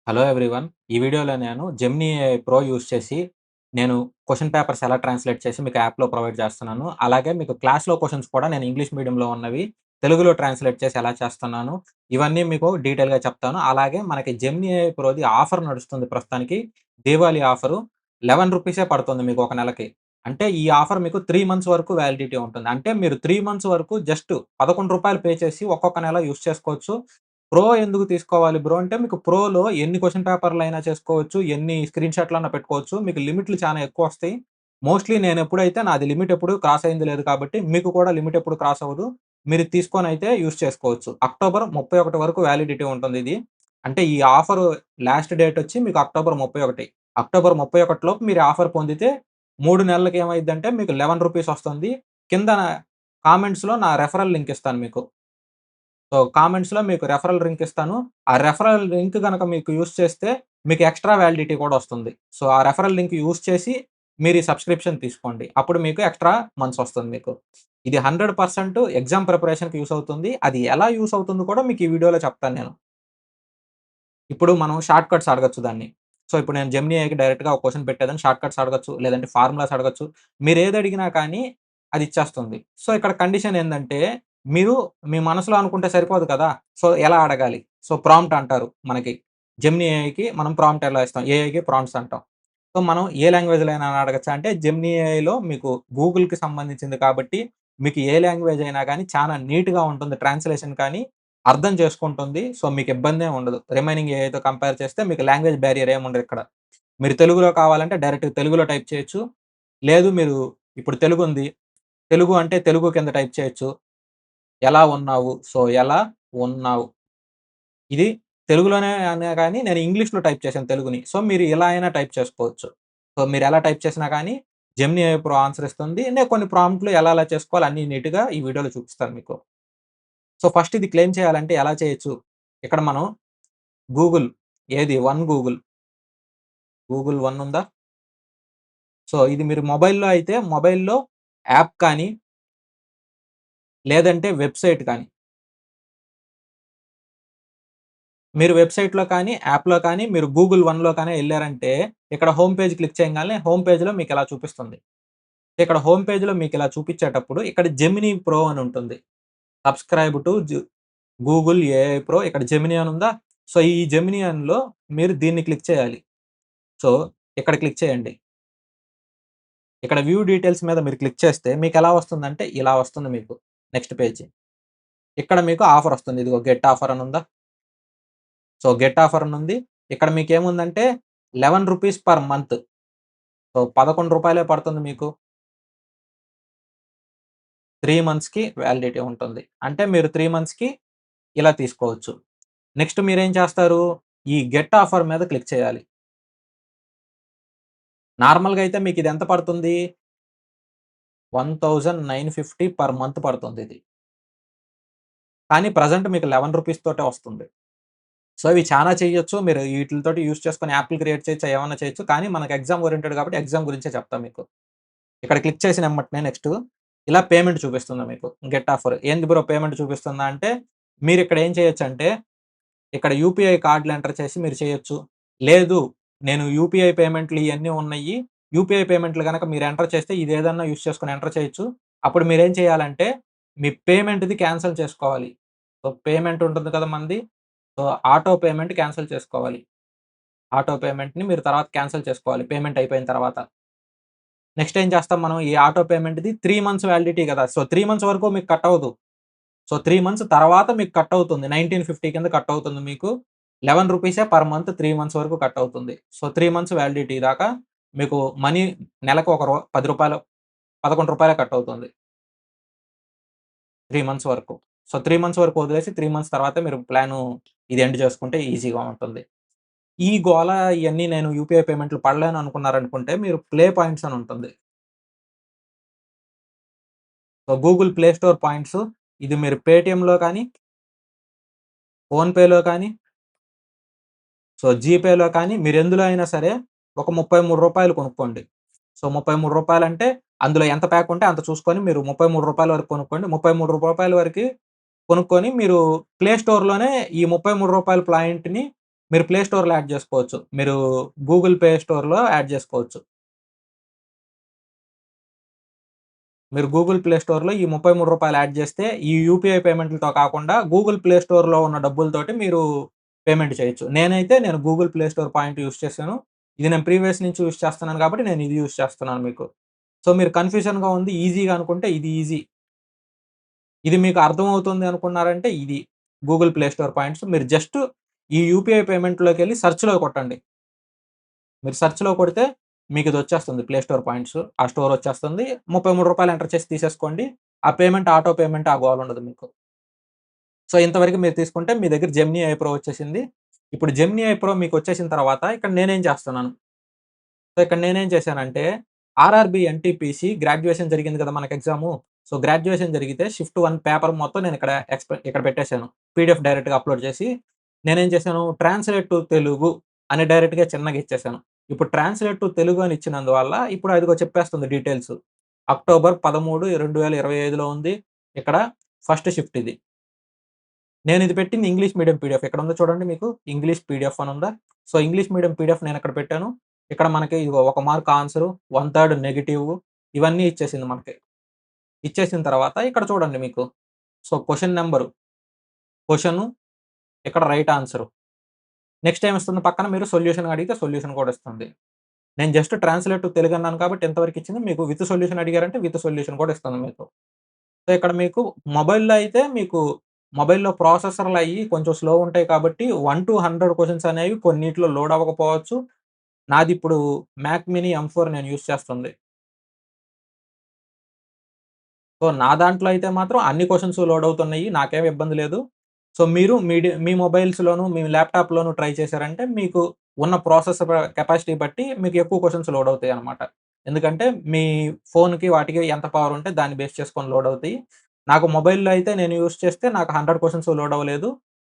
Hello everyone. ఈ వీడియోలో నేను జెమినీ ఏఐ ప్రో యూజ్ చేసి, నేను క్వెషన్ పేపర్స్ ఎలా ట్రాన్స్‌లేట్ చేసి మీకు యాప్‌లో ప్రొవైడ్ చేస్తున్నాను. అలాగే మీకు క్లాస్‌లో క్వెషన్స్ కూడా నేను ఇంగ్లీష్ మీడియంలో ఉన్నవి తెలుగులో ట్రాన్స్‌లేట్ చేసి ఎలా చేస్తున్నాను. ఇవన్నీ మీకు డీటెయిల్‌గా చెప్తాను. అలాగే మనకి జెమినీ ఏఐ ప్రోది ఆఫర్ నడుస్తుంది ప్రస్తుతానికి. దీవాళీ ఆఫరు రూ. 11 పడుతుంది మీకు ఒక నెలకి. అంటే ఈ ఆఫర్ మీకు 3 మంత్స్ వరకు వాలిడిటీ ఉంటుంది. అంటే మీరు 3 మంత్స్ వరకు జస్ట్ రూ. 11 పే చేసి ఒక్కొక్క నెల యూజ్ చేసుకోవచ్చు. ప్రో ఎందుకు తీసుకోవాలి బ్రో అంటే మీకు ప్రోలో ఎన్ని క్వెషన్ పేపర్‌లైనా చేసుకోవచ్చు. ఎన్ని స్క్రీన్ షాట్‌లన్నా పెట్టుకోవచ్చు. మీకు లిమిట్‌లు చానా ఎక్కువొస్తాయి. మోస్ట్‌లీ నేనెప్పుడైతే నాది లిమిట్ ఎప్పుడు క్రాస్ అయింది లేదు కాబట్టి మీకు కూడా లిమిట్ ఎప్పుడు క్రాస్ అవ్వదు. మీరు తీసుకొనైతే యూజ్ చేసుకోవచ్చు. అక్టోబర్ 31 వరకు వాలిడిటీ ఉంటుందిది. అంటే ఈ ఆఫరు లాస్ట్ డేట్ వచ్చి మీకు అక్టోబర్ 31. అక్టోబర్ 31 లోపు మీరు ఆఫర్ పొందితే 3 నెలలకి ఏమైద్దంటే మీకు రూ. 11 వస్తుంది. కింద కామెంట్స్‌లో నా రెఫరల్ లింక్ ఇస్తాను మీకు. సో, కామెంట్స్‌లో మీకు రెఫరల్ లింక్ ఇస్తాను. ఆ రెఫరల్ లింక్ గనక మీకు యూజ్ చేస్తే, మీకు ఎక్స్‌ట్రా వాలిడిటీ కూడా వస్తుంది. సో, ఆ రెఫరల్ లింక్ యూజ్ చేసి మీరు ఈ సబ్స్క్రిప్షన్ తీసుకోండి. అప్పుడు మీకు ఎక్స్‌ట్రా మంత్స్ వస్తుంది మీకు. ఇది 100% ఎగ్జామ్ ప్రిపరేషన్‌కి యూజ్ అవుతుంది. అది ఎలా యూజ్ అవుతుందో కూడా మీకు ఈ వీడియోలో చెప్తాను నేను. ఇప్పుడు మనం షార్ట్ కట్స్ అడగొచ్చు దాన్ని. సో, ఇప్పుడు నేను జెమినీ ఏఐకి డైరెక్ట్‌గా ఒక క్వెషన్ పెట్టేదాన్ని షార్ట్ కట్స్ అడగొచ్చు. లేదంటే ఫార్ములాస్ అడగొచ్చు. మీరేది అడిగినా కానీ అది ఇచ్చేస్తుంది. సో, ఇక్కడ కండిషన్ ఏందంటే, మీరు మీ మనసులో అనుకుంటే సరిపోదు కదా! సో, ఎలా అడగాలి? సో, ప్రాంప్ట్ అంటారు మనకి. జెమినీ ఏఐకి మనం ప్రాంప్ట్ ఎలా ఇస్తాం? ఏఐకి ప్రాంప్ట్స్ అంటాం. సో, మనం ఏ లాంగ్వేజ్‌లో అయినా అడగచ్చా అంటే, జెమినీ ఏఐలో మీకు గూగుల్‌కి సంబంధించింది కాబట్టి, మీకు ఏ లాంగ్వేజ్ అయినా గానీ చాలా నీట్‌గా ఉంటుంది ట్రాన్స్‌లేషన్ కానీ, అర్థం చేసుకుంటుంది. సో, మీకు ఇబ్బందేం ఉండదు. రిమైనింగ్ ఏఐతో కంపేర్ చేస్తే మీకు లాంగ్వేజ్ బ్యారియర్ ఏమి ఉండదిక్కడ. మీరు తెలుగులో కావాలంటే డైరెక్ట్‌గా తెలుగులో టైప్ చేయొచ్చు. లేదు మీరు ఇప్పుడు తెలుగుంది. తెలుగు అంటే తెలుగు కింద టైప్ చేయొచ్చు. ఎలా ఉన్నావు? సో, ఎలా ఉన్నావు? ఇది తెలుగులోనే అనే గాని నేను ఇంగ్లీష్‌లో టైప్ చేశాను తెలుగుని. సో, మీరు ఇలా అయినా టైప్ చేసుకోవచ్చు. సో, మీరెలా టైప్ చేసినా కానీ జెమినీ ఏఐ ప్రో ఆన్సర్ ఇస్తుంది. నేను కొన్ని ప్రాంప్ట్‌లు ఎలా ఎలా చేసుకోవాలో అన్నీ నీట్‌గా ఈ వీడియోలో చూపిస్తాను మీకు. సో, ఫస్ట్ ఇది క్లెయిమ్ చేయాలంటే ఎలా చేయొచ్చు? ఇక్కడ మనం గూగుల్ ఏది గూగుల్ వన్ ఉందా? సో, ఇది మీరు మొబైల్‌లో అయితే మొబైల్‌లో యాప్ కానీ, లేదంటే వెబ్‌సైట్ కానీ, మీరు వెబ్‌సైట్‌లో కానీ, యాప్‌లో కానీ మీరు గూగుల్ వన్‌లో కానీ ఎళ్లారంటే, ఇక్కడ హోమ్ పేజ్ క్లిక్ చేయంగానే హోమ్ పేజ్‌లో మీకిలా చూపిస్తుంది. ఇక్కడ హోమ్ పేజ్‌లో మీకిలా చూపిచ్చేటప్పుడు ఇక్కడ జెమినీ ప్రో అని ఉంటుంది. Subscribe to Google AI pro ఇక్కడ జెమినీ అని ఉందా? సో, ఈ జెమినీ అన్‌లో మీరు దీన్ని క్లిక్ చేయాలి. సో, ఇక్కడ క్లిక్ చేయండి. ఇక్కడ వ్యూ డీటెయిల్స్ మీద మీరు క్లిక్ చేస్తే మీకెలా వస్తుందంటే ఇలా వస్తుంది మీకు. Next page. ఇక్కడ మీకు ఆఫర్ వస్తుంది. ఇదిగో గెట్ ఆఫర్ అని ఉందా? సో, గెట్ ఆఫర్ అని ఉంది. ఇక్కడ మీకేముందంటే రూ. 11 పర్ మంత్. సో, రూ. 11 పడుతుంది మీకు. 3 మంత్స్‌కి వాలిడిటీ ఉంటుంది. అంటే మీరు 3 మంత్స్‌కి ఇలా తీసుకోవచ్చు. నెక్స్ట్ మీరేం చేస్తారు? ఈ గెట్ ఆఫర్ మీద క్లిక్ చేయాలి. నార్మల్‌గా అయితే మీకిది ఎంత పడుతుంది? 1950 పర్ మంత్ పడుతుందిది. కానీ ప్రెజెంట్ మీకు రూ. 11 తోటే వస్తుంది. సో, ఇవి చానా చేయొచ్చు. మీరు ఈటిలతోటి యూజ్ చేసుకొని యాప్‌లు క్రియేట్ చేయొచ్చు. ఏమన్నా చేయొచ్చు. కానీ మనకు ఎగ్జామ్ ఓరియెంటెడ్ కాబట్టి ఎగ్జామ్ గురించే చెప్తా మీకు. ఇక్కడ క్లిక్ చేసిన ఎమ్మటనే నెక్స్ట్ ఇలా పేమెంట్ చూపిస్తుంది మీకు. Get offer. ఏంది బ్రో పేమెంట్ చూపిస్తుందా అంటే, మీరిక్కడ ఏం చేయొచ్చంటే, ఇక్కడ యూపీఐ కార్డ్‌లు ఎంటర్ చేసి మీరు చేయొచ్చు. లేదు నేను యూపీఐ పేమెంట్‌లు ఇయన్నీ ఉన్నయి. యూపీఐ పేమెంట్‌లు గనక మీరు ఎంటర్ చేస్తే ఇదేదన్నా యూజ్ చేసుకొని ఎంటర్ చేయొచ్చు. అప్పుడు మీరేం చేయాలంటే, మీ పేమెంట్‌ది క్యాన్సెల్ చేసుకోవాలి. సో, పేమెంట్ ఉంటుంది కదా మనది. సో, ఆటో పేమెంట్ క్యాన్సెల్ చేసుకోవాలి. ఆటో పేమెంట్‌ని మీరు తర్వాత క్యాన్సెల్ చేసుకోవాలి పేమెంట్ అయిపోయిన తర్వాత. నెక్స్ట్ ఏం చేస్తాం మనం ఈ ఆటో పేమెంట్‌ది 3 మంత్స్ వాలిడిటీ గదా! సో, 3 మంత్స్ వరకు మీకు కట్ అవ్వదు. సో, 3 మంత్స్ తర్వాత మీకు కట్ అవుతుంది. 1950 కింద కట్ అవుతుంది మీకు. రూ. 11 పర్ మంత్ 3 మంత్స్ వరకు కట్ అవుతుంది. సో, 3 మంత్స్ వాలిడిటీ దాకా మీకు మనీ నెలకు ఒక రూ. 10 రూ. 11 కట్ అవుతుంది. 3 మంత్స్ వరకు. సో, 3 మంత్స్ వరకు వదిలేసి 3 మంత్స్ తర్వాతే మీరు ప్లాను ఇది ఎండ్ చేసుకుంటే ఈజీగా ఉంటుంది. ఈ గోల ఇయన్నీ నేను యూపీఐ పేమెంట్‌లు పడలేను అనుకున్నారనుకుంటే మీరు ప్లే పాయింట్స్ అని ఉంటుంది. So, Google play store points ఇది మీరు పేటీఎంలో కానీ, ఫోన్‌పేలో కానీ, సో, జీపేలో కానీ మీరెందులో అయినా సరే ఒక రూ. 33 కొనుక్కోండి. సో, రూ. 33 అంటే అందులో ఎంత ప్యాక్ ఉంటే అంత చూసుకొని మీరు రూ. 33 వరకు కొనుక్కోండి. రూ. 33 వరకి కొనుక్కొని మీరు ప్లే స్టోర్‌లోనే ఈ రూ. 33 పాయింట్‌ని మీరు ప్లే స్టోర్‌లో యాడ్ జేసుకోవచ్చు. మీరు గూగుల్ ప్లే స్టోర్‌లో యాడ్ జేసుకోవచ్చు. మీరు గూగుల్ ప్లే స్టోర్‌లో ఈ రూ. 33 యాడ్ జేస్తే, ఈ యూపీఐ పేమెంట్‌లతో కాకుండా గూగుల్ ప్లే స్టోర్‌లో ఉన్న డబ్బులతోటి మీరు పేమెంట్ చేయొచ్చు. నేను Google play store point use చేశాను. ఇది నేను ప్రీవియస్ నుంచి యూజ్ చేస్తున్నాను కాబట్టి నేను ఇది యూజ్ చేస్తున్నాను మీకు. సో, మీరు కన్‌ఫ్యూజన్‌గా ఉంది ఈజీగా అనుకుంటే ఇది ఈజీ. ఇది మీకు అర్థమవుతుంది అనుకున్నారంటే ఇది గూగుల్ ప్లే స్టోర్ పాయింట్స్. మీరు జస్ట్ ఈ యూపీఐ పేమెంట్‌లోకెళ్ళి సెర్చ్‌లో కొట్టండి. మీరు సెర్చ్‌లో కొడితే మీకిదొచ్చేస్తుంది ప్లే స్టోర్ పాయింట్స్. ఆ స్టోర్ వచ్చేస్తుంది. రూ. 33 ఎంటర్ చేసి తీసేసుకోండి. ఆ పేమెంట్ ఆటో పేమెంట్ ఆ గోలుండదు మీకు. సో, ఇంతవరకు మీరు తీసుకుంటే మీ దగ్గర జెమినీ ఐ ప్రో వచ్చేసింది. ఇప్పుడు జెమినీ ఐ ప్రో మీకొచ్చేసిన తర్వాత ఇక్కడ నేనేం చేస్తున్నాను? సో, ఇక్కడ నేనేం చేశానంటే ఆర్ఆర్‌బీ ఎన్‌టీపీసీ గ్రాడ్యుయేషన్ జరిగింది కదా! మనకు ఎగ్జాము. సో, గ్రాడ్యుయేషన్ జరిగితే షిఫ్ట్ 1 పేపర్ మొత్తం నేను ఇక్కడ పెట్టేసాను. పీడీఎఫ్ డైరెక్ట్‌గా అప్‌లోడ్ చేసి నేనేం చేశాను ట్రాన్స్‌లేట్ టు తెలుగు అని డైరెక్ట్‌గా చిన్నగా ఇచ్చేసాను. ఇప్పుడు ట్రాన్స్‌లేట్ టు తెలుగు అని ఇచ్చినందువల్ల ఇప్పుడు అదిగో చెప్పేస్తుంది డీటెయిల్స్. అక్టోబర్ 13, 2025లో ఉంది. ఇక్కడ ఫస్ట్ షిఫ్ట్ ఇది. నేనిది పెట్టింది ఇంగ్లీష్ మీడియం పీడీఎఫ్. ఇక్కడుంది చూడండి మీకు. ఇంగ్లీష్ పీడీఎఫ్ అనుందా? సో, ఇంగ్లీష్ మీడియం పీడీఎఫ్ నేనిక్కడ పెట్టాను. ఇక్కడ మనకి ఇదిగో 1 మార్క్ ఆన్సరు, 1/3 నెగెటివ్ ఇవన్నీ ఇచ్చేసింది మనకి. ఇచ్చేసిన తర్వాత ఇక్కడ చూడండి మీకు. సో, క్వెషన్ నంబరు, క్వెషను, ఇక్కడ రైట్ ఆన్సరు. నెక్స్ట్ ఏమిస్తుంది పక్కన మీరు సొల్యూషన్ అడిగితే సొల్యూషన్ కూడా ఇస్తుంది. నేను జస్ట్ ట్రాన్స్‌లేట్ టు తెలుగు అన్నాను కాబట్టి ఇంతవరకు ఇచ్చింది. మీకు విత్ సొల్యూషన్ అడిగారంటే విత్ సొల్యూషన్ కూడా ఇస్తుంది మీకు. సో, ఇక్కడ మీకు మొబైల్‌లో అయితే మీకు మొబైల్‌లో ప్రాసెసర్‌లయ్యి కొంచెం స్లో ఉంటాయి కాబట్టి 1-100 క్వెషన్స్ అనేవి కొన్నిటిలో లోడ్ అవ్వకపోవచ్చు. నాదిప్పుడు మ్యాక్ మినీ M4 నేను యూజ్ చేస్తుంది. సో, నా దాంట్లో అయితే మాత్రం అన్ని క్వెషన్స్ లోడ్ అవుతున్నాయి. నాకేమి ఇబ్బంది లేదు. సో, మీరు మీ మొబైల్స్‌లోను, మీ ల్యాప్‌టాప్‌లోను ట్రై చేశారంటే మీకు ఉన్న ప్రాసెసర్ కెపాసిటీ బట్టి మీకు ఎక్కువ క్వెషన్స్ లోడ్ అవుతాయన్నమాట. ఎందుకంటే మీ ఫోన్‌కి వాటికి ఎంత పవర్ ఉంటే దాన్ని బేస్ చేసుకొని లోడ్ అవుతాయి. నాకు మొబైల్‌లో అయితే నేను యూజ్ చేస్తే నాకు 100 క్వెషన్స్ లోడ్ అవ్వలేదు.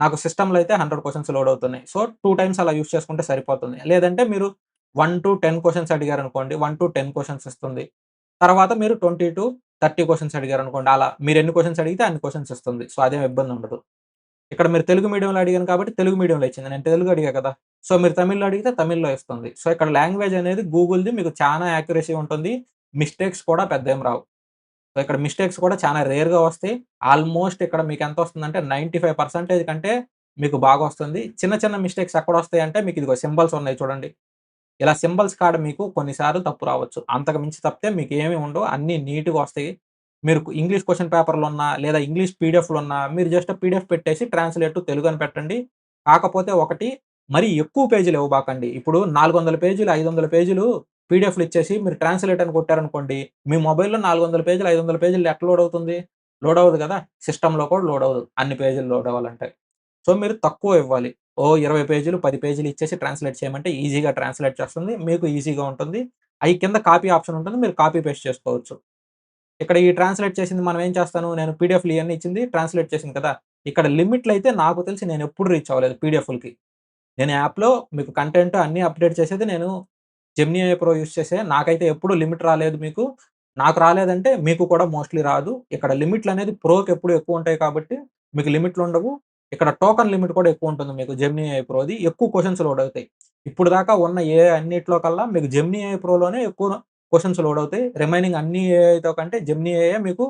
నాకు సిస్టమ్‌లో అయితే 100 క్వెషన్స్ లోడ్ అవుతున్నాయి. సో, 2 టైమ్స్ అలా యూజ్ చేసుకుంటే సరిపోతుంది. లేదంటే మీరు 1-10 క్వెషన్స్ అడిగారనుకోండి 1-10 క్వెషన్స్ ఇస్తుంది. తర్వాత మీరు 20-30 క్వెషన్స్ అడిగారనుకోండి అలా మీరెన్ని క్వెషన్స్ అడిగితే అన్ని క్వెషన్స్ ఇస్తుంది. సో, అదేం ఇబ్బందుండదు. ఇక్కడ మీరు తెలుగు మీడియంలో అడిగాను కాబట్టి తెలుగు మీడియంలో ఇచ్చింది. నేను తెలుగు అడిగా కదా! సో, మీరు తమిళ్‌లో అడిగితే తమిళ్‌లో ఇస్తుంది. సో, ఇక్కడ లాంగ్వేజ్ అనేది గూగుల్‌ది మీకు చానా యాక్యురసీ ఉంటుంది. మిస్టేక్స్ కూడా పెద్దేం రావు. సో, ఇక్కడ మిస్టేక్స్ కూడా చాలా రేర్‌గా వస్తాయి. ఆల్‌మోస్ట్ ఇక్కడ మీకెంతొస్తుందంటే 95% కంటే మీకు బాగొస్తుంది. చిన్న చిన్న మిస్టేక్స్ ఎక్కడొస్తాయంటే మీకిదిగో సింబల్స్ ఉన్నాయి చూడండి. ఇలా సింబల్స్ కాడ మీకు కొన్ని సార్లు తప్పు రావచ్చు. అంతకు మించి తప్పితే మీకేమి ఉండవు. అన్నీ నీట్‌గా వస్తాయి. మీరు ఇంగ్లీష్ క్వెషన్ పేపర్‌లున్నా, లేదా ఇంగ్లీష్ పీడీఎఫ్‌లున్నా మీరు జస్ట్ పీడీఎఫ్ పెట్టేసి ట్రాన్స్‌లేట్ టు తెలుగు అని పెట్టండి. కాకపోతే ఒకటి మరీ ఎక్కువ పేజీలు ఇవ్వబాకండి. ఇప్పుడు 400 పేజీలు, 500 పేజీలు పీడీఎఫ్‌లు ఇచ్చేసి మీరు ట్రాన్స్‌లేట్ అని కొట్టారనుకోండి, మీ మొబైల్‌లో 400 పేజీలు, 500 పేజీలు ఎట్లా లోడ్ అవుతుంది? లోడ్ అవ్వదు కదా! సిస్టమ్‌లో కూడా లోడ్ అవ్వదు. అన్ని పేజీలు లోడ్ అవ్వాలంటే. సో, మీరు తక్కువ ఇవ్వాలి. ఓ 20 పేజీలు, 10 పేజీలు ఇచ్చేసి ట్రాన్స్‌లేట్ చేయమంటే ఈజీగా ట్రాన్స్‌లేట్ చేస్తుంది. మీకు ఈజీగా ఉంటుంది. అయి కింద కాపీ ఆప్షన్ ఉంటుంది. మీరు కాపీ పేస్ట్ చేసుకోవచ్చు. ఇక్కడ ఈ ట్రాన్స్‌లేట్ చేసింది మనం ఏం చేస్తాను, నేను పీడీఎఫ్‌లు ఇయన్నీ ఇచ్చింది ట్రాన్స్‌లేట్ చేసింది కదా! ఇక్కడ లిమిట్‌లయితే నాకు తెలిసి నేనెప్పుడు రీచ్ అవ్వలేదు పీడీఎఫ్‌లకి. నేను యాప్‌లో మీకు కంటెంట్ అన్నీ అప్‌డేట్ చేసేది నేను జెమినీ ఏఐ ప్రో యూజ్ చేసే. నాకైతే ఎప్పుడు లిమిట్ రాలేదు మీకు. నాకు రాలేదంటే మీకు కూడా మోస్ట్‌లీ రాదు. ఇక్కడ లిమిట్‌లనేది ప్రోకెప్పుడు ఎక్కువుంటాయి కాబట్టి మీకు లిమిట్‌లుండవు. ఇక్కడ టోకెన్ లిమిట్ కూడా ఎక్కువుంటుంది మీకు జెమినీ ఏఐ ప్రోది. ఎక్కువ క్వెషన్స్ లోడ్ అవుతాయి. ఇప్పుడు దాకా ఉన్న ఏఐ అన్నిట్లో కల్లా మీకు జెమినీ ఏఐ ప్రోలోనే ఎక్కువ క్వెషన్స్ లోడ్ అవుతాయి. రిమైనింగ్ అన్ని ఏఐతో కంటే జెమినీ ఏఐయే మీకు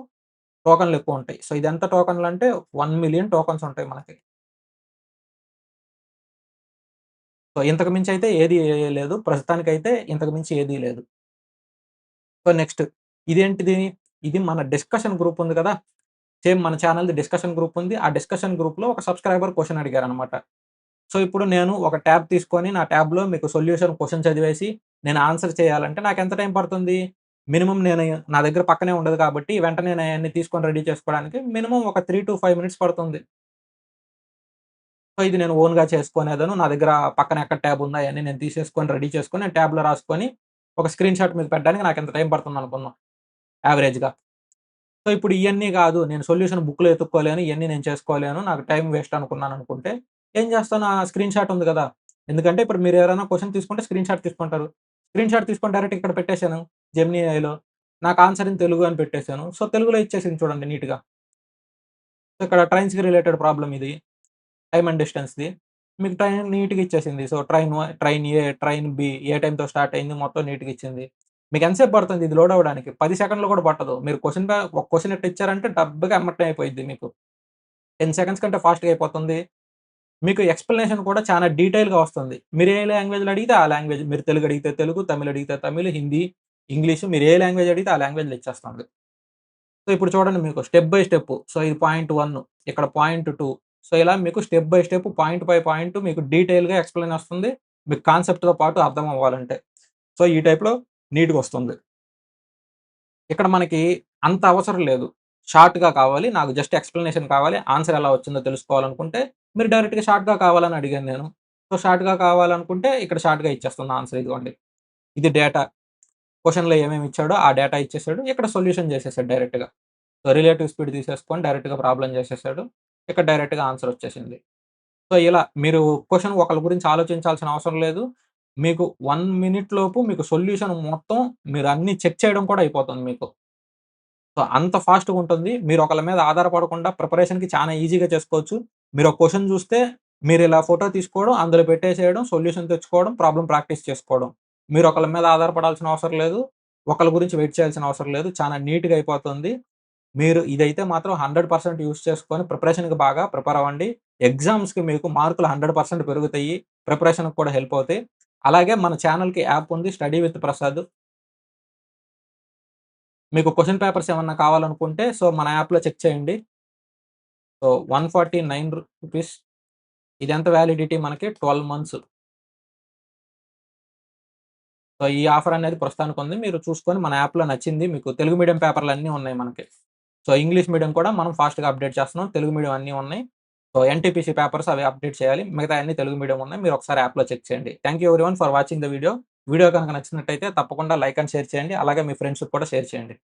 టోకెన్‌లు ఎక్కువుంటాయి. సో, ఇదెంత టోకెన్‌లంటే 1,000,000 టోకెన్స్ ఉంటాయి మనకి. సో, ఇంతకు మించి అయితే ఏది ఏఐ లేదు. ప్రస్తుతానికైతే ఇంతకు మించి ఏదీ లేదు. సో, నెక్స్ట్ ఇదేంటిది? ఇది మన డిస్కషన్ గ్రూప్ ఉంది కదా! సేమ్ మన ఛానెల్‌ది డిస్కషన్ గ్రూప్ ఉంది. ఆ డిస్కషన్ గ్రూప్‌లో ఒక సబ్‌స్క్రైబర్ క్వెషన్ అడిగారనమాట. సో, ఇప్పుడు నేను ఒక ట్యాబ్ తీసుకొని నా ట్యాబ్‌లో మీకు సొల్యూషన్ క్వెషన్ చదివేసి నేను ఆన్సర్ చేయాలంటే నాకెంత టైం పడుతుంది? మినిమమ్ నా దగ్గర పక్కనే ఉండదు కాబట్టి వెంటనే నేను అయన్నీ తీసుకొని రెడీ చేసుకోవడానికి మినిమమ్ ఒక 3-5 మినిట్స్ పడుతుంది. సో, ఇది నేను ఓన్‌గా చేసుకునేదను. నా దగ్గర పక్కన ఎక్కడ ట్యాబ్ ఉందో అయన్నీ నేను తీసేసుకొని రెడీ చేసుకొని నేను ట్యాబ్‌లో రాసుకొని ఒక స్క్రీన్ షాట్ మీద పెట్టడానికి నాకింత టైం పడుతుందనుకుందాం యావరేజ్‌గా. సో, ఇప్పుడు ఇయన్నీ గాదు. నేను సొల్యూషన్ బుక్‌లో ఎతుక్కోలేను. ఇయన్నీ నేను చేసుకోలేను. నాకు టైం వేస్ట్ అనుకున్నాననుకుంటే, ఏం చేస్తాను ఆ స్క్రీన్ షాట్ ఉంది గదా! ఎందుకంటే ఇప్పుడు మీరెవరైనా క్వెషన్ తీసుకుంటే స్క్రీన్ షాట్ తీసుకుంటారు. స్క్రీన్ షాట్ తీసుకొని డైరెక్ట్ ఇక్కడ పెట్టేసాను జెమినీ ఏఐలో. నాకు ఆన్సర్ ఇన్ తెలుగు అని పెట్టేసాను. సో, తెలుగులో ఇచ్చేసింది చూడండి నీట్‌గా. సో, ఇక్కడ ట్రైన్స్‌కి రిలేటెడ్ ప్రాబ్లమ్ ఇది. టైమ్ అండ్ డిస్టెన్స్‌ది. మీకు ట్రైన్ నీట్‌గా ఇచ్చేసింది. So, train A, train B ఏ టైమ్‌తో స్టార్ట్ అయింది మొత్తం నీట్‌గా ఇచ్చింది. మీకు ఎంతసేపు పడుతుంది ఇది లోడ్ అవ్వడానికి? 10 సెకండ్లు కూడా పట్టదు. మీరు ఒక క్వెషన్ ఇట్ట ఇచ్చారంటే డబ్బుగా ఎమ్మటనే అయిపోయిద్ది మీకు. 10 సెకండ్స్ కంటే ఫాస్ట్‌గా అయిపోతుంది. మీకు ఎక్స్‌ప్లనేషన్ కూడా చాలా డీటెయిల్‌గా వస్తుంది. మీరు ఏ లాంగ్వేజ్‌లో అడిగితే ఆ లాంగ్వేజ్. మీరు తెలుగు అడిగితే తెలుగు, తమిళ్ అడిగితే తమిళ్, హిందీ, ఇంగ్లీష్ మీరు ఏ లాంగ్వేజ్ అడిగితే ఆ లాంగ్వేజ్‌లో ఇచ్చేస్తుంది. సో, ఇప్పుడు చూడండి మీకు స్టెప్ బై స్టెప్. సో, ఇది పాయింట్ 1 ఇక్కడ పాయింట్ 2 సో, ఇలా మీకు step by step, point by point మీకు డీటెయిల్‌గా ఎక్స్‌ప్లెయిన్ వస్తుంది. మీకు కాన్సెప్ట్‌తో పాటు అర్థం అవ్వాలంటే. సో, ఈ టైప్‌లో నీట్‌గొస్తుంది. ఇక్కడ మనకి అంత అవసరం లేదు. షార్ట్‌గా కావాలి. నాకు జస్ట్ ఎక్స్‌ప్లనేషన్ కావాలి. ఆన్సర్ ఎలా వచ్చిందో తెలుసుకోవాలనుకుంటే, మీరు డైరెక్ట్‌గా షార్ట్‌గా కావాలని అడిగాను నేను. సో, షార్ట్‌గా కావాలనుకుంటే ఇక్కడ షార్ట్‌గా ఇచ్చేస్తుంది ఆన్సర్ ఇదిగోండి. ఇది డేటా. క్వెషన్‌లో ఏమేమి ఇచ్చాడో ఆ డేటా ఇచ్చేసాడు. ఇక్కడ సొల్యూషన్ చేసేసాడు డైరెక్ట్‌గా. సో, రిలేటివ్ స్పీడ్ తీసేసుకొని డైరెక్ట్‌గా ప్రాబ్లమ్ చేసేసాడు. ఇక్కడ డైరెక్ట్‌గా ఆన్సర్ వచ్చేసింది. సో, ఇలా మీరు క్వెషన్ ఒకళ్ళ గురించి ఆలోచించాల్సిన అవసరం లేదు. మీకు 1 మినిట్ లోపు మీకు సొల్యూషన్ మొత్తం మీరు అన్నీ చెక్ చేయడం కూడా అయిపోతుంది మీకు. సో, అంత ఫాస్ట్‌గుంటుంది. మీరు ఒకళ్ళ మీద ఆధారపడకుండా ప్రిపరేషన్‌కి చానా ఈజీగా చేసుకోవచ్చు. మీరు ఒక క్వెషన్ చూస్తే మీరిలా ఫోటో తీసుకోవడం, అందులో పెట్టేసేయడం, సొల్యూషన్ తెచ్చుకోవడం, ప్రాబ్లమ్ ప్రాక్టీస్ చేసుకోవడం. మీరు ఒకళ్ళ మీద ఆధారపడాల్సిన అవసరం లేదు. ఒకళ్ళ గురించి వెయిట్ చేయాల్సిన అవసరం లేదు. చాలా నీట్‌గా అయిపోతుంది. మీరు ఇదైతే మాత్రం 100% యూజ్ చేసుకొని ప్రిపరేషన్‌కి బాగా ప్రిపేర్ అవ్వండి. ఎగ్జామ్స్‌కి మీకు మార్కులు 100% పెరుగుతాయి. ప్రిపరేషన్‌కి కూడా హెల్ప్ అవుతాయి. అలాగే మన ఛానెల్‌కి యాప్ ఉంది స్టడీ విత్ ప్రసాద్. మీకు క్వెషన్ పేపర్స్ ఏమన్నా కావాలనుకుంటే సో, మన యాప్‌లో చెక్ చేయండి. సో, రూ. 149 ఇదెంత వ్యాలిడిటీ మనకి 12 మంత్స్. సో, ఈ ఆఫర్ అనేది ప్రస్తుతానికుంది. మీరు చూసుకొని మన యాప్‌లో నచ్చింది మీకు తెలుగు మీడియం పేపర్‌లన్నీ ఉన్నాయి మనకి. సో, ఇంగ్లీష్ మీడియం కూడా మనం ఫాస్ట్‌గా అప్‌డేట్ చేస్తున్నాం. తెలుగు మీడియం అన్నీ ఉన్నాయి. సో, ఎన్‌టీపీసీ పేపర్స్ అవి అప్‌డేట్ చేయాలి. మిగతాయన్నీ తెలుగు మీడియం ఉన్నాయి. మీరొకసారి యాప్‌లో చెక్ చేయండి. Thank you everyone for watching the video. Video గనుక నచ్చినట్టయితే తప్పకుండా లైక్ అండ్ షేర్ చేయండి. అలాగే మీ ఫ్రెండ్స్‌కి కూడా షేర్ చేయండి.